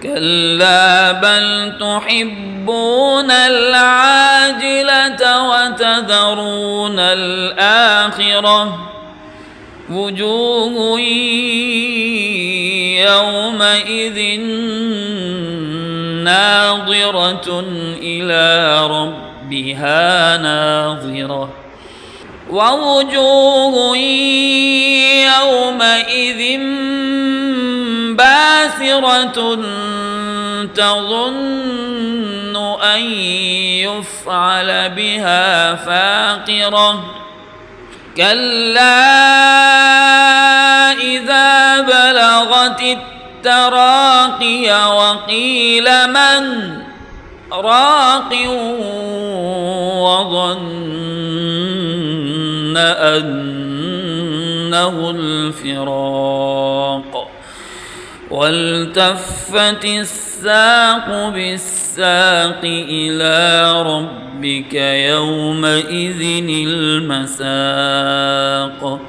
كلا بل تحبون العاجلة وتذرون الآخرة وجوه يومئذ ناظرة إلى ربها ناظرة ووجوه يومئذ باسرة تظن أن يفعل بها فاقرة كلا إذا بلغت التراقي وقيل من راق وظن أنه الفراق والتفت الساق بالساق إلى ربك يومئذ المساق